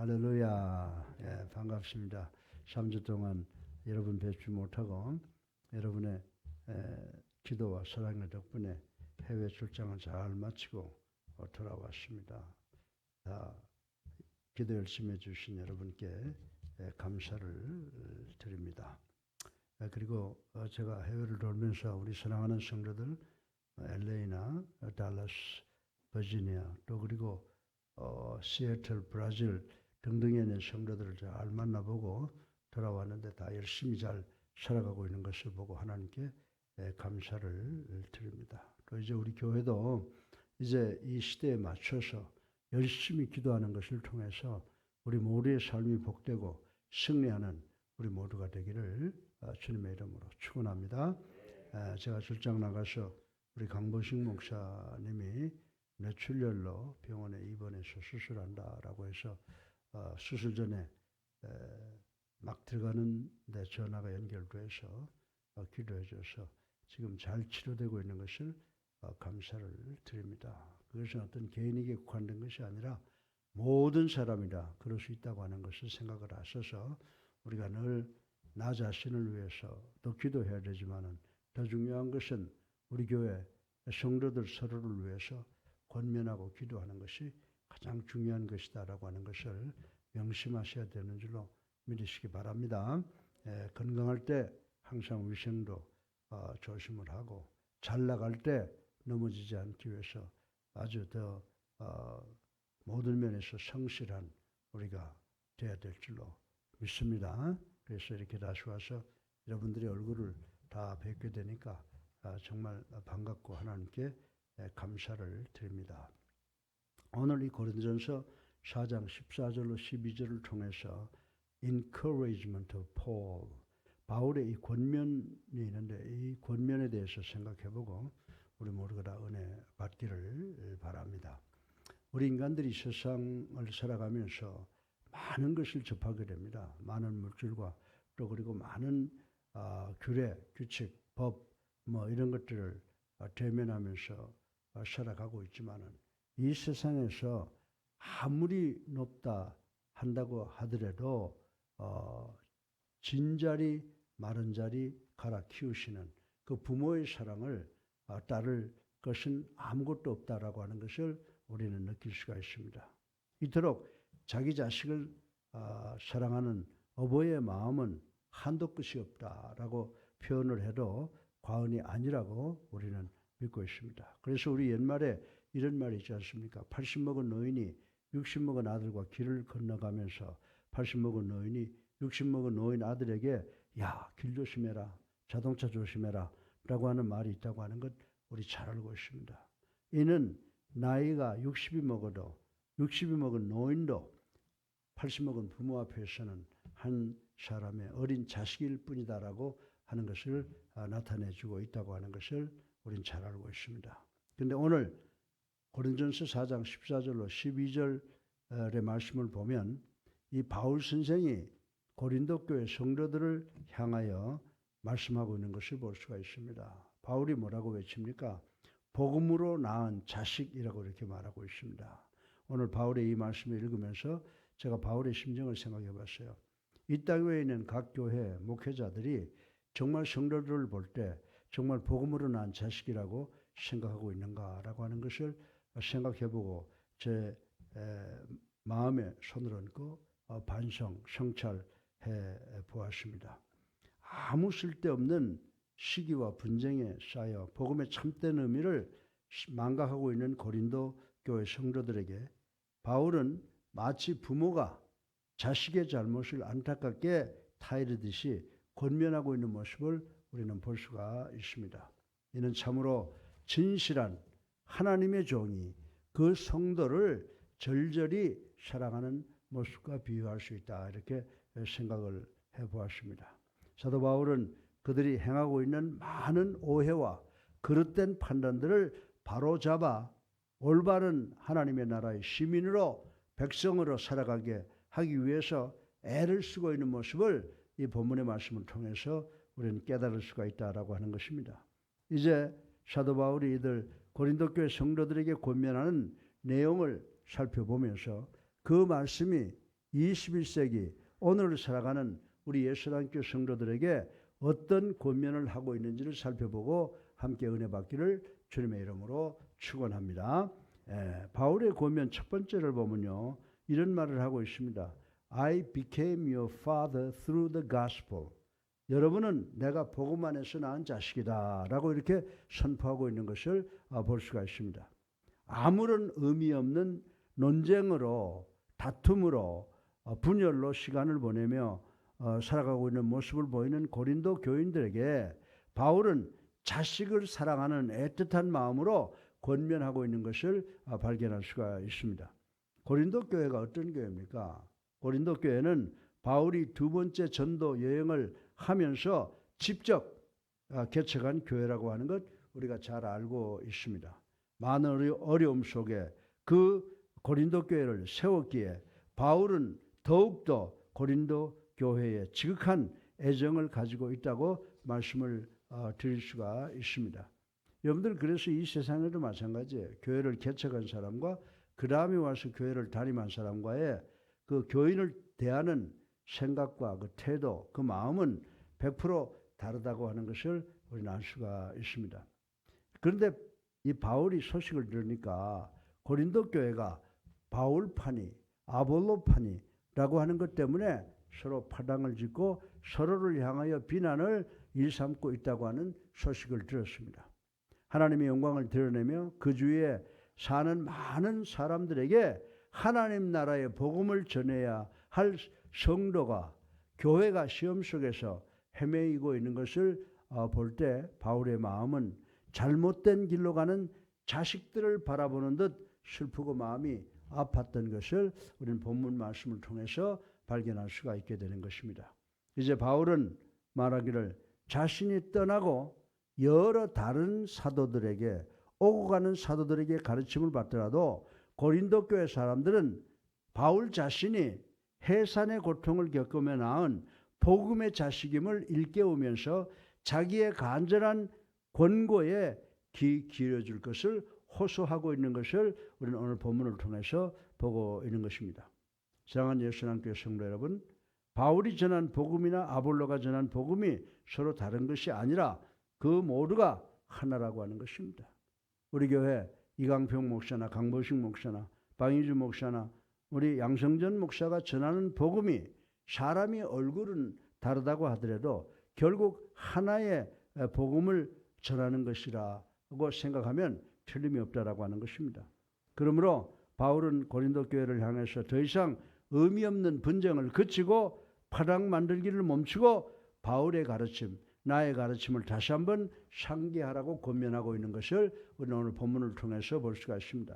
할렐루야. 예, 반갑습니다. 3주 동안 여러분 뵙지 못하고 여러분의 기도와 사랑의 덕분에 해외 출장을 잘 마치고 돌아왔습니다. 기도 열심히 해주신 여러분께 감사를 드립니다. 그리고 제가 해외를 돌면서 우리 사랑하는 성도들 LA나 달라스, 버지니아 또 그리고 시애틀, 브라질 등등에 있는 성도들을 잘 만나보고 돌아왔는데 다 열심히 잘 살아가고 있는 것을 보고 하나님께 감사를 드립니다. 또 이제 우리 교회도 이제 이 시대에 맞춰서 열심히 기도하는 것을 통해서 우리 모두의 삶이 복되고 승리하는 우리 모두가 되기를 주님의 이름으로 축원합니다. 제가 출장 나가서 우리 강보식 목사님이 뇌출혈로 병원에 입원해서 수술한다라고 해서 수술 전에 막 들어가는 데 전화가 연결돼서 기도해줘서 지금 잘 치료되고 있는 것을 감사를 드립니다. 그것은 어떤 개인에게 국한된 것이 아니라 모든 사람이라 그럴 수 있다고 하는 것을 생각을 하셔서 우리가 늘 나 자신을 위해서 또 기도해야 되지만은 더 중요한 것은 우리 교회 성도들 서로를 위해서 권면하고 기도하는 것이 가장 중요한 것이다라고 하는 것을 명심하셔야 되는 줄로 믿으시기 바랍니다. 건강할 때 항상 위생도 조심을 하고 잘 나갈 때 넘어지지 않기 위해서 아주 더 모든 면에서 성실한 우리가 되어야 될 줄로 믿습니다. 그래서 이렇게 다시 와서 여러분들의 얼굴을 다 뵙게 되니까 정말 반갑고 하나님께 감사를 드립니다. 오늘 이 고린도전서 4장 14절로 12절을 통해서 encouragement of Paul, 바울의 이 권면이 있는데 이 권면에 대해서 생각해보고 우리 모두가 다 은혜 받기를 바랍니다. 우리 인간들이 세상을 살아가면서 많은 것을 접하게 됩니다. 많은 물질과 또 그리고 많은 규례, 규칙, 법 이런 것들을 대면하면서 살아가고 있지만은 이 세상에서 아무리 높다 한다고 하더라도 진자리 마른 자리 갈아 키우시는 그 부모의 사랑을 따를 것은 아무것도 없다라고 하는 것을 우리는 느낄 수가 있습니다. 이토록 자기 자식을 사랑하는 어버이의 마음은 한도 끝이 없다라고 표현을 해도 과언이 아니라고 우리는 믿고 있습니다. 그래서 우리 옛말에 이런 말이 있지 않습니까? 80 먹은 노인이 60 먹은 아들과 길을 건너가면서 80 먹은 노인이 60 먹은 노인 아들에게 야, 길 조심해라, 자동차 조심해라 라고 하는 말이 있다고 하는 것 우리 잘 알고 있습니다. 이는 나이가 60이 먹어도 60이 먹은 노인도 80 먹은 부모 앞에서는 한 사람의 어린 자식일 뿐이다라고 하는 것을 나타내주고 있다고 하는 것을 우린 잘 알고 있습니다. 그런데 오늘 고린도전서 4장 14절로 12절의 말씀을 보면 이 바울 선생이 고린도 교회 성도들을 향하여 말씀하고 있는 것을 볼 수가 있습니다. 바울이 뭐라고 외칩니까? 복음으로 낳은 자식이라고 이렇게 말하고 있습니다. 오늘 바울의 이 말씀을 읽으면서 제가 바울의 심정을 생각해 봤어요. 이 땅 위에 있는 각 교회 목회자들이 정말 성도들을 볼 때 정말 복음으로 낳은 자식이라고 생각하고 있는가라고 하는 것을 생각해보고 제 마음에 손을 얹고 반성, 성찰해 보았습니다. 아무 쓸데없는 시기와 분쟁에 쌓여 복음의 참된 의미를 망각하고 있는 고린도 교회 성도들에게 바울은 마치 부모가 자식의 잘못을 안타깝게 타이르듯이 권면하고 있는 모습을 우리는 볼 수가 있습니다. 이는 참으로 진실한 하나님의 종이 그 성도를 절절히 사랑하는 모습과 비유할 수 있다. 이렇게 생각을 해보았습니다. 사도 바울은 그들이 행하고 있는 많은 오해와 그릇된 판단들을 바로잡아 올바른 하나님의 나라의 시민으로 백성으로 살아가게 하기 위해서 애를 쓰고 있는 모습을 이 본문의 말씀을 통해서 우리는 깨달을 수가 있다라고 하는 것입니다. 이제 사도 바울이 이들 고린도 교회 성도들에게 권면하는 내용을 살펴보면서 그 말씀이 21세기 오늘을 살아가는 우리 예수님교 성도들에게 어떤 권면을 하고 있는지를 살펴보고 함께 은혜 받기를 주님의 이름으로 축원합니다. 바울의 권면 첫 번째를 보면요, 이런 말을 하고 있습니다. I became your father through the gospel. 여러분은 내가 복음 안에서 낳은 자식이다 라고 이렇게 선포하고 있는 것을 볼 수가 있습니다. 아무런 의미 없는 논쟁으로, 다툼으로, 분열로 시간을 보내며 살아가고 있는 모습을 보이는 고린도 교인들에게 바울은 자식을 사랑하는 애틋한 마음으로 권면하고 있는 것을 발견할 수가 있습니다. 고린도 교회가 어떤 교회입니까? 고린도 교회는 바울이 두 번째 전도 여행을 하면서 직접 개척한 교회라고 하는 것 우리가 잘 알고 있습니다. 많은 어려움 속에 그 고린도 교회를 세웠기에 바울은 더욱더 고린도 교회에 지극한 애정을 가지고 있다고 말씀을 드릴 수가 있습니다. 여러분들 그래서 이 세상에도 마찬가지예요. 교회를 개척한 사람과 그 다음에 와서 교회를 담임한 사람과의 그 교인을 대하는 생각과 그 태도, 그 마음은 100% 다르다고 하는 것을 우리는 알 수가 있습니다. 그런데 이 바울이 소식을 들으니까 고린도 교회가 바울파니, 아볼로파니라고 하는 것 때문에 서로 파당을 짓고 서로를 향하여 비난을 일삼고 있다고 하는 소식을 들었습니다. 하나님의 영광을 드러내며 그 주위에 사는 많은 사람들에게 하나님 나라의 복음을 전해야 할 성도가, 교회가 시험 속에서 헤매이고 있는 것을 볼 때 바울의 마음은 잘못된 길로 가는 자식들을 바라보는 듯 슬프고 마음이 아팠던 것을 우리는 본문 말씀을 통해서 발견할 수가 있게 되는 것입니다. 이제 바울은 말하기를 자신이 떠나고 여러 다른 사도들에게, 오고 가는 사도들에게 가르침을 받더라도 고린도 교회 사람들은 바울 자신이 해산의 고통을 겪으며 낳은 복음의 자식임을 일깨우면서 자기의 간절한 권고에 귀 기울여줄 것을 호소하고 있는 것을 우리는 오늘 본문을 통해서 보고 있는 것입니다. 사랑하는 예수님교회 성도 여러분, 바울이 전한 복음이나 아볼로가 전한 복음이 서로 다른 것이 아니라 그 모두가 하나라고 하는 것입니다. 우리 교회 이강평 목사나 강보식 목사나 방희주 목사나 우리 양성전 목사가 전하는 복음이 사람이 얼굴은 다르다고 하더라도 결국 하나의 복음을 전하는 것이라고 생각하면 틀림이 없다라고 하는 것입니다. 그러므로 바울은 고린도 교회를 향해서 더 이상 의미 없는 분쟁을 그치고 파당 만들기를 멈추고 바울의 가르침, 나의 가르침을 다시 한번 상기하라고 권면하고 있는 것을 우리는 오늘 본문을 통해서 볼 수가 있습니다.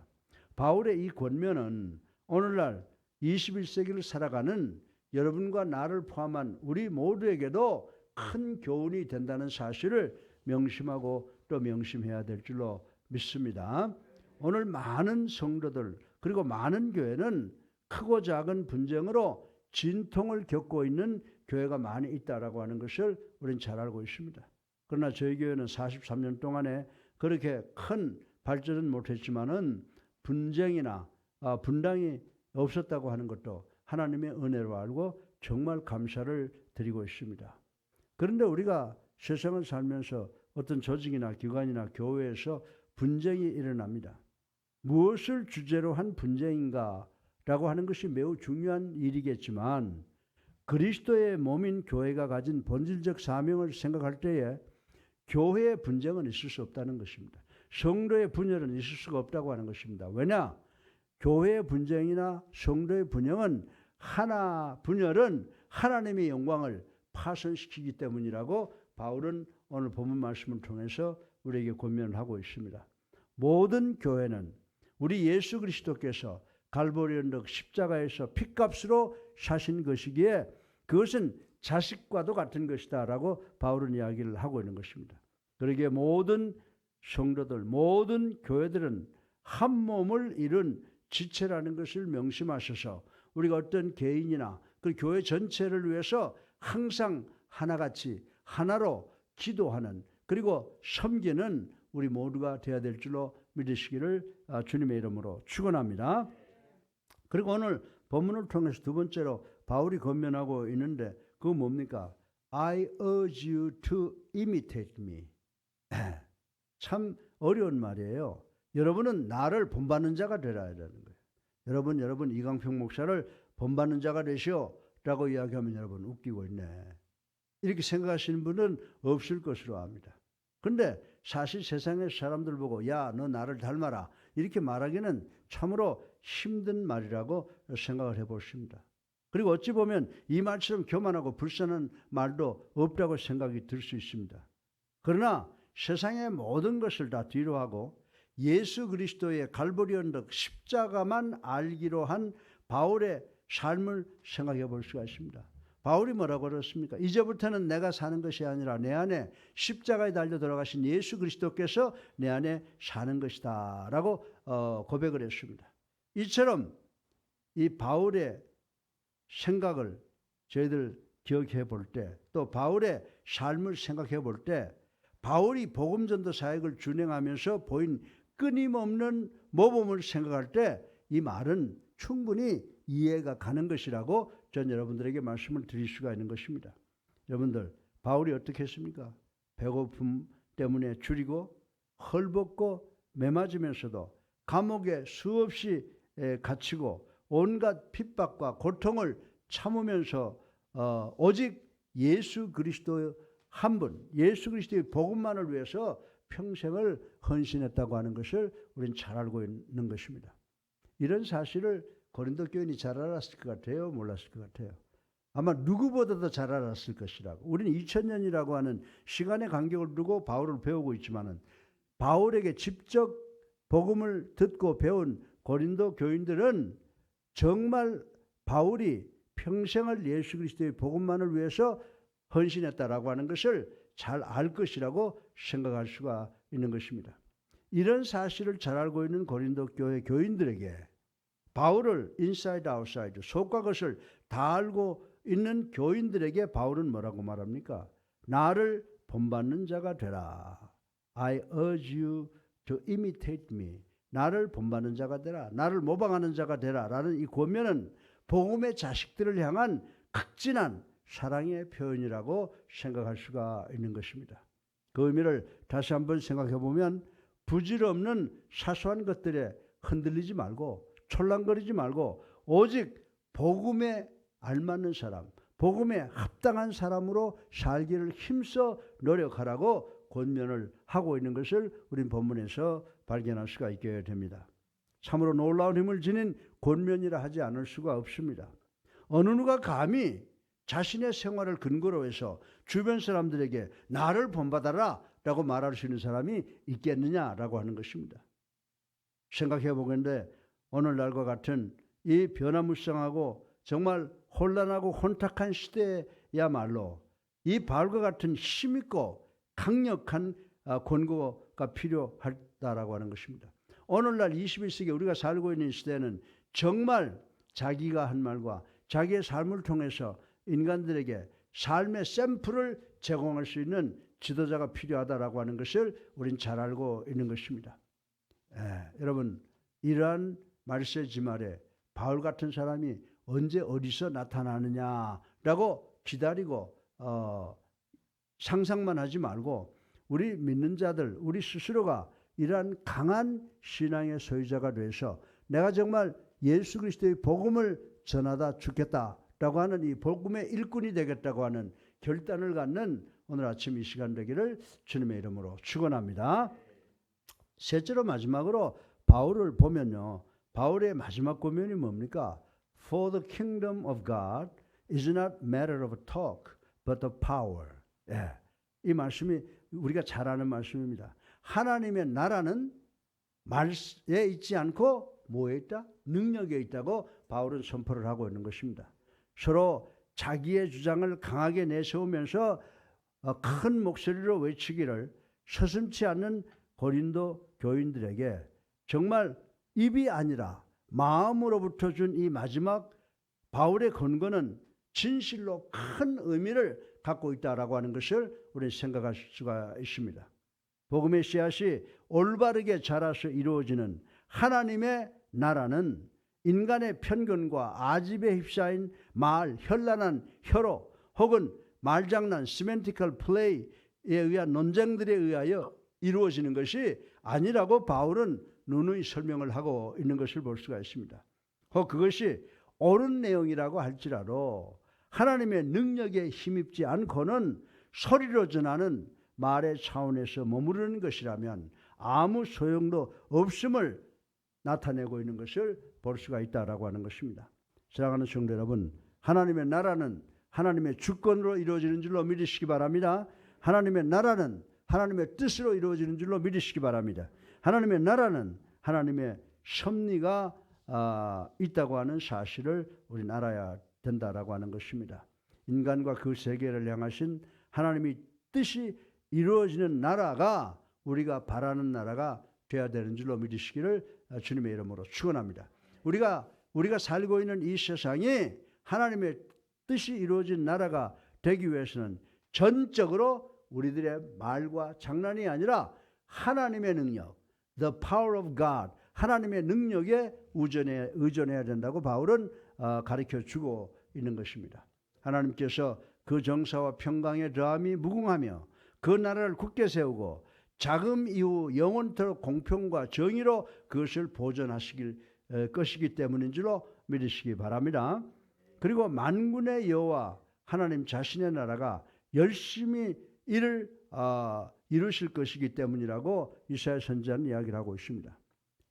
바울의 이 권면은 오늘날 21세기를 살아가는 여러분과 나를 포함한 우리 모두에게도 큰 교훈이 된다는 사실을 명심하고 또 명심해야 될 줄로 믿습니다. 오늘 많은 성도들 그리고 많은 교회는 크고 작은 분쟁으로 진통을 겪고 있는 교회가 많이 있다라고 하는 것을 우리는 잘 알고 있습니다. 그러나 저희 교회는 43년 동안에 그렇게 큰 발전은 못했지만은 분쟁이나 분당이 없었다고 하는 것도 하나님의 은혜로 알고 정말 감사를 드리고 있습니다. 그런데 우리가 세상을 살면서 어떤 조직이나 기관이나 교회에서 분쟁이 일어납니다. 무엇을 주제로 한 분쟁인가라고 하는 것이 매우 중요한 일이겠지만 그리스도의 몸인 교회가 가진 본질적 사명을 생각할 때에 교회의 분쟁은 있을 수 없다는 것입니다. 성도의 분열은 있을 수가 없다고 하는 것입니다. 왜냐? 교회의 분쟁이나 성도의 분열은 분열은 하나님의 영광을 파손시키기 때문이라고 바울은 오늘 본문 말씀을 통해서 우리에게 권면을 하고 있습니다. 모든 교회는 우리 예수 그리스도께서 갈보리 언덕 십자가에서 핏값으로 사신 것이기에 그것은 자식과도 같은 것이다 라고 바울은 이야기를 하고 있는 것입니다. 그러기에 모든 성도들, 모든 교회들은 한 몸을 이룬 지체라는 것을 명심하셔서 우리가 어떤 개인이나 그 교회 전체를 위해서 항상 하나같이 하나로 기도하는 그리고 섬기는 우리 모두가 되어야 될 줄로 믿으시기를 주님의 이름으로 축원합니다. 그리고 오늘 본문을 통해서 두 번째로 바울이 권면하고 있는데 그거 뭡니까? I urge you to imitate me. 참 어려운 말이에요. 여러분은 나를 본받는 자가 되라 하는 거예요. 여러분 이강평 목사를 본받는 자가 되시오 라고 이야기하면 여러분 웃기고 있네. 이렇게 생각하시는 분은 없을 것으로 압니다. 그런데 사실 세상의 사람들 보고 야, 너 나를 닮아라 이렇게 말하기는 참으로 힘든 말이라고 생각을 해보십니다. 그리고 어찌 보면 이 말처럼 교만하고 불쌍한 말도 없다고 생각이 들 수 있습니다. 그러나 세상의 모든 것을 다 뒤로하고 예수 그리스도의 갈보리 언덕 십자가만 알기로 한 바울의 삶을 생각해 볼 수가 있습니다. 바울이 뭐라고 그랬습니까? 이제부터는 내가 사는 것이 아니라 내 안에 십자가에 달려 돌아가신 예수 그리스도께서 내 안에 사는 것이다 라고 고백을 했습니다. 이처럼 이 바울의 생각을 저희들 기억해 볼 때, 또 바울의 삶을 생각해 볼 때, 바울이 복음전도 사역을 준행하면서 보인 끊임없는 모범을 생각할 때 이 말은 충분히 이해가 가는 것이라고 전 여러분들에게 말씀을 드릴 수가 있는 것입니다. 여러분들, 바울이 어떻게 했습니까? 배고픔 때문에 줄이고 헐벗고 매맞으면서도 감옥에 수없이 갇히고 온갖 핍박과 고통을 참으면서 오직 예수 그리스도 한 분, 예수 그리스도의 복음만을 위해서 평생을 헌신했다고 하는 것을 우리는 잘 알고 있는 것입니다. 이런 사실을 고린도 교인이 잘 알았을 것 같아요? 몰랐을 것 같아요? 아마 누구보다도 잘 알았을 것이라고. 우리는 2000년이라고 하는 시간의 간격을 두고 바울을 배우고 있지만은 바울에게 직접 복음을 듣고 배운 고린도 교인들은 정말 바울이 평생을 예수 그리스도의 복음만을 위해서 헌신했다라고 하는 것을 잘 알 것이라고 생각할 수가 있는 것입니다. 이런 사실을 잘 알고 있는 고린도 교회 교인들에게 바울을 인사이드 아웃사이드 속과 겉을 다 알고 있는 교인들에게 바울은 뭐라고 말합니까? 나를 본받는 자가 되라. I urge you to imitate me. 나를 본받는 자가 되라. 나를 모방하는 자가 되라. 라는 이 권면은 복음의 자식들을 향한 극진한 사랑의 표현이라고 생각할 수가 있는 것입니다. 그 의미를 다시 한번 생각해 보면 부질없는 사소한 것들에 흔들리지 말고 촐랑거리지 말고 오직 복음에 알맞는 사람, 복음에 합당한 사람으로 살기를 힘써 노력하라고 권면을 하고 있는 것을 우린 본문에서 발견할 수가 있게 됩니다. 참으로 놀라운 힘을 지닌 권면이라 하지 않을 수가 없습니다. 어느 누가 감히 자신의 생활을 근거로 해서 주변 사람들에게 나를 본받아라 라고 말할 수 있는 사람이 있겠느냐라고 하는 것입니다. 생각해 보건대 오늘날과 같은 이 변화무쌍하고 정말 혼란하고 혼탁한 시대야말로 이 바울과 같은 힘있고 강력한 권고가 필요하다라고 하는 것입니다. 오늘날 21세기 우리가 살고 있는 시대는 정말 자기가 한 말과 자기의 삶을 통해서 인간들에게 삶의 샘플을 제공할 수 있는 지도자가 필요하다라고 하는 것을 우린 잘 알고 있는 것입니다. 여러분, 이러한 말세지 말에 바울 같은 사람이 언제 어디서 나타나느냐라고 기다리고 상상만 하지 말고 우리 믿는 자들, 우리 스스로가 이러한 강한 신앙의 소유자가 돼서 내가 정말 예수 그리스도의 복음을 전하다 죽겠다라고 하는 이 복음의 일꾼이 되겠다고 하는 결단을 갖는 오늘 아침 이 시간 되기를 주님의 이름으로 축원합니다. 셋째로 마지막으로 바울을 보면요. 바울의 마지막 고면이 뭡니까? For the kingdom of God is not matter of talk, but of power. 이 말씀이 우리가 잘 아는 말씀입니다. 하나님의 나라는 말에 있지 않고 뭐에 있다? 능력에 있다고 바울은 선포를 하고 있는 것입니다. 서로 자기의 주장을 강하게 내세우면서 큰 목소리로 외치기를 서슴지 않는 고린도 교인들에게 정말 입이 아니라 마음으로부터 준 이 마지막 바울의 권고는 진실로 큰 의미를 갖고 있다라고 하는 것을 우리는 생각할 수가 있습니다. 복음의 씨앗이 올바르게 자라서 이루어지는 하나님의 나라는 인간의 편견과 아집에 휩싸인 말, 현란한 혀로 혹은 말장난, 시멘티컬 플레이에 의한 논쟁들에 의하여 이루어지는 것이 아니라고 바울은 누누이 설명을 하고 있는 것을 볼 수가 있습니다. 그것이 옳은 내용이라고 할지라도 하나님의 능력에 힘입지 않고는 소리로 전하는 말의 차원에서 머무르는 것이라면 아무 소용도 없음을 나타내고 있는 것을 볼 수가 있다라고 하는 것입니다. 사랑하는 성도 여러분, 하나님의 나라는 하나님의 주권으로 이루어지는 줄로 믿으시기 바랍니다. 하나님의 나라는 하나님의 뜻으로 이루어지는 줄로 믿으시기 바랍니다. 하나님의 나라는 하나님의 섭리가 있다고 하는 사실을 우리는 알아야 된다라고 하는 것입니다. 인간과 그 세계를 향하신 하나님의 뜻이 이루어지는 나라가 우리가 바라는 나라가 되어야 되는 줄로 믿으시기를 주님의 이름으로 축원합니다. 우리가 살고 있는 이 세상이 하나님의 뜻이 이루어진 나라가 되기 위해서는 전적으로 우리들의 말과 장난이 아니라 하나님의 능력, the power of God, 하나님의 능력에 의존해야 된다고 바울은 가르쳐주고 있는 것입니다. 하나님께서 그 정사와 평강의 더함이 무궁하며 그 나라를 굳게 세우고 자금 이후 영원토록 공평과 정의로 그것을 보존하시길 것이기 때문인 줄로 믿으시기 바랍니다. 그리고 만군의 여호와 하나님 자신의 나라가 열심히 이를 이루실 것이기 때문이라고 이사야 선지자는 이야기를 하고 있습니다.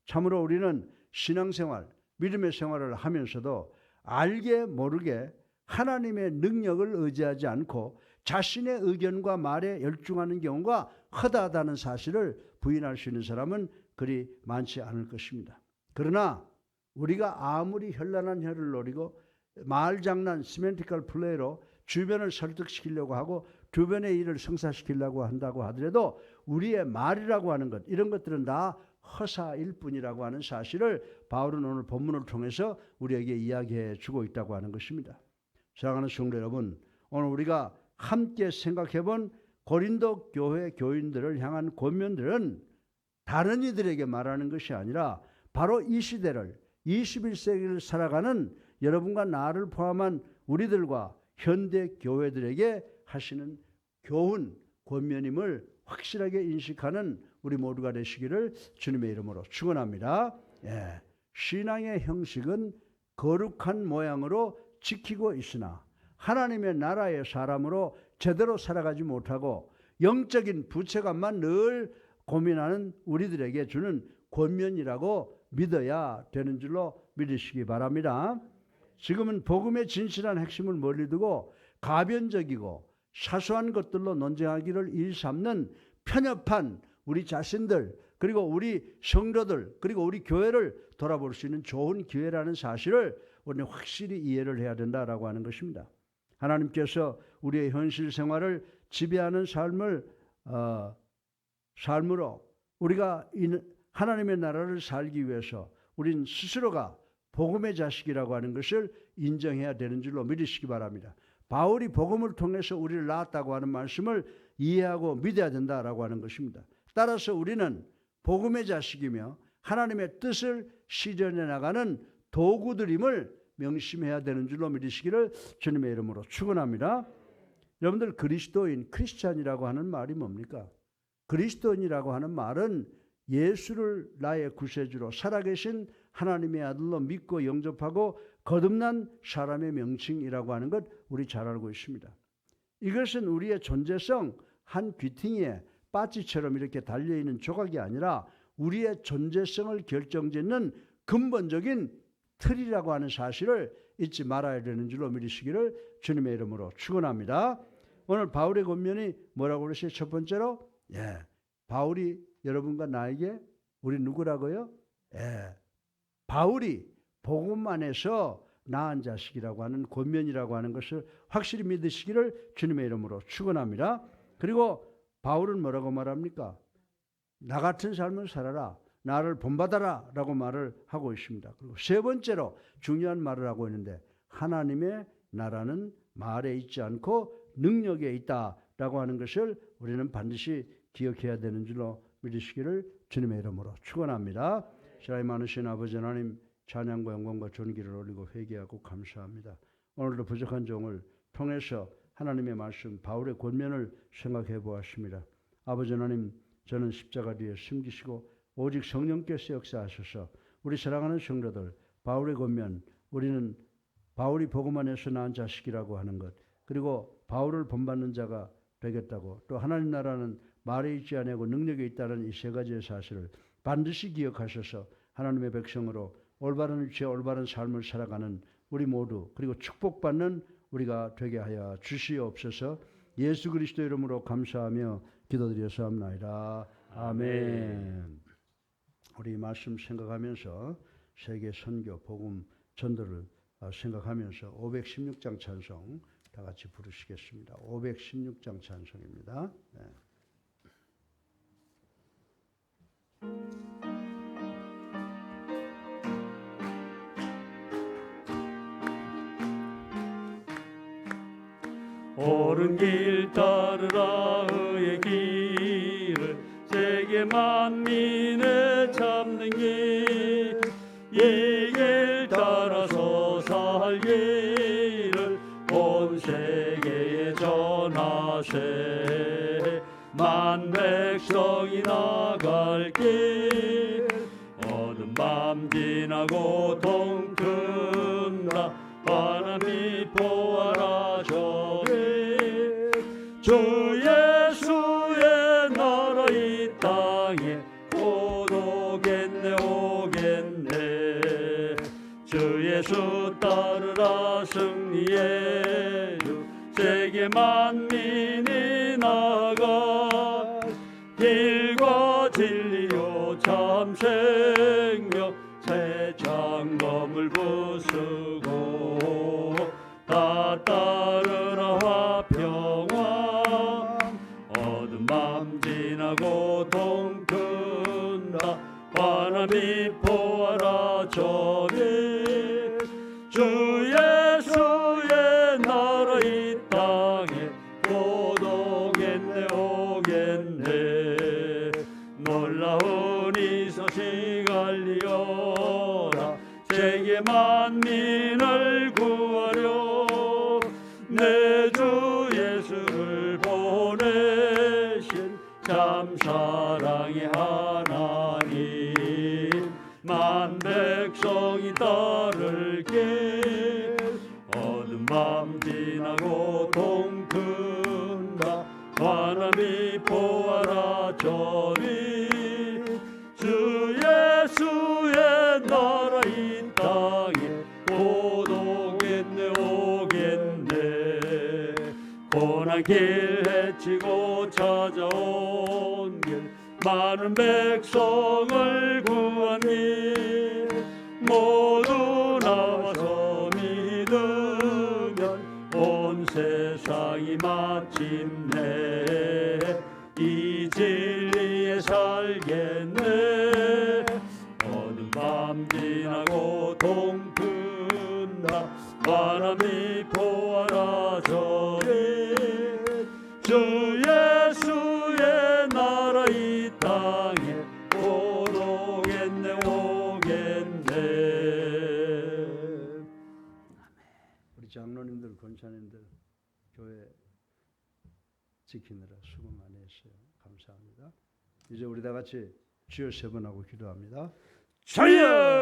참으로 우리는 신앙생활, 믿음의 생활을 하면서도 알게 모르게 하나님의 능력을 의지하지 않고 자신의 의견과 말에 열중하는 경우가 허다하다는 사실을 부인할 수 있는 사람은 그리 많지 않을 것입니다. 그러나 우리가 아무리 현란한 혀를 노리고 말장난, 시멘티컬 플레이로 주변을 설득시키려고 하고 주변의 일을 성사시키려고 한다고 하더라도 우리의 말이라고 하는 것, 이런 것들은 다 허사일 뿐이라고 하는 사실을 바울은 오늘 본문을 통해서 우리에게 이야기해 주고 있다고 하는 것입니다. 사랑하는 성도 여러분, 오늘 우리가 함께 생각해 본 고린도 교회 교인들을 향한 권면들은 다른 이들에게 말하는 것이 아니라 바로 이 시대를 21세기를 살아가는 여러분과 나를 포함한 우리들과 현대 교회들에게 하시는 교훈, 권면임을 확실하게 인식하는 우리 모두가 되시기를 주님의 이름으로 축원합니다. 신앙의 형식은 거룩한 모양으로 지키고 있으나 하나님의 나라의 사람으로 제대로 살아가지 못하고 영적인 부채감만 늘 고민하는 우리들에게 주는 권면이라고 믿어야 되는 줄로 믿으시기 바랍니다. 지금은 복음의 진실한 핵심을 멀리 두고 가변적이고 사소한 것들로 논쟁하기를 일삼는 편협한 우리 자신들, 그리고 우리 성도들, 그리고 우리 교회를 돌아볼 수 있는 좋은 기회라는 사실을 우리는 확실히 이해를 해야 된다라고 하는 것입니다. 하나님께서 우리의 현실 생활을 지배하는 삶으로 우리가 하나님의 나라를 살기 위해서 우린 스스로가 복음의 자식이라고 하는 것을 인정해야 되는 줄로 믿으시기 바랍니다. 바울이 복음을 통해서 우리를 낳았다고 하는 말씀을 이해하고 믿어야 된다라고 하는 것입니다. 따라서 우리는 복음의 자식이며 하나님의 뜻을 실현해 나가는 도구들임을 명심해야 되는 줄로 믿으시기를 주님의 이름으로 축원합니다. 여러분들 그리스도인, 크리스찬이라고 하는 말이 뭡니까? 그리스도인이라고 하는 말은 예수를 나의 구세주로 살아계신 하나님의 아들로 믿고 영접하고 거듭난 사람의 명칭이라고 하는 것 우리 잘 알고 있습니다. 이것은 우리의 존재성 한 귀퉁이에 빠지처럼 이렇게 달려있는 조각이 아니라 우리의 존재성을 결정짓는 근본적인 틀이라고 하는 사실을 잊지 말아야 되는 줄로 믿으시기를 주님의 이름으로 축원합니다. 오늘 바울의 권면이 뭐라고 그러세요? 첫 번째로 바울이 여러분과 나에게 우리 누구라고요? 바울이 복음 안에서 낳은 자식이라고 하는 권면이라고 하는 것을 확실히 믿으시기를 주님의 이름으로 축원합니다. 그리고 바울은 뭐라고 말합니까? 나 같은 삶을 살아라, 나를 본받아라 라고 말을 하고 있습니다. 그리고 세 번째로 중요한 말을 하고 있는데 하나님의 나라는 말에 있지 않고 능력에 있다라고 하는 것을 우리는 반드시 기억해야 되는 줄로 믿으시기를 주님의 이름으로 축원합니다. 사랑이 많으신 아버지 하나님, 찬양과 영광과 존귀를 올리고 회개하고 감사합니다. 오늘도 부족한 종을 통해서 하나님의 말씀 바울의 권면을 생각해 보았습니다. 아버지 하나님, 저는 십자가 뒤에 숨기시고 오직 성령께서 역사하셔서 우리 사랑하는 성도들 바울의 권면, 우리는 바울이 복음 안에서 낳은 자식이라고 하는 것, 그리고 바울을 본받는 자가 되겠다고, 또 하나님 나라는 말에 있지 아니하고 능력에 있다는 이 세 가지의 사실을 반드시 기억하셔서 하나님의 백성으로 올바른 위치에 올바른 삶을 살아가는 우리 모두, 그리고 축복받는 우리가 되게 하여 주시옵소서. 예수 그리스도 이름으로 감사하며 기도드렸사옵나이다. 아멘. 우리 말씀 생각하면서 세계 선교 복음 전도를 생각하면서 516장 찬송 다 같이 부르시겠습니다. 516장 찬송입니다. 네. 옳은 길 따르라 의의 길을 세계 만민에 잡는 길, 이 길 따라서 살기를 온 세계에 전하세. 만 백성이 나갈 길 어두운 밤 지나고 동틈나 바람이 보아라 저기 주 예수의 나라 이 땅에 곧 오겠네 오겠네. 주 예수 따르라 승리의 주 세계 만민이 나가 길과 진리요 참 생명 새 장검을 부수고 다 따르라 화평왕 어두운 밤 지나고 동튼다 바람이 보아라 저리 주 예수의 나라 이 땅에 곧 오겠네 오겠네. 놀라운 이 소식 알리어라 세계 만민을 구하려 내 주 예수를 보내신 참 사랑의 하나님. 만 백성이 따를 길 어두운 밤 지나고 동튼다 바람이 보아라 저리 주 예수의 나라 이 땅에 곧 오겠네 오겠네. 고난 길 헤치고 찾아온 길 많은 백성을 구한 길 모두 나와서 믿으면 온 세상이 마침내 이 진리에 살겠네. 어두운 밤 지나고 동튼다 바람이 보아라 저리 주 예수의 나라 이 땅에 곧 오겠네 오겠네. 우리 장로님들, 권사님들 교회 지키느라 수고 많이 했어요. 감사합니다. 이제 우리 다 같이 주여 세 번 하고 기도합니다. 주여!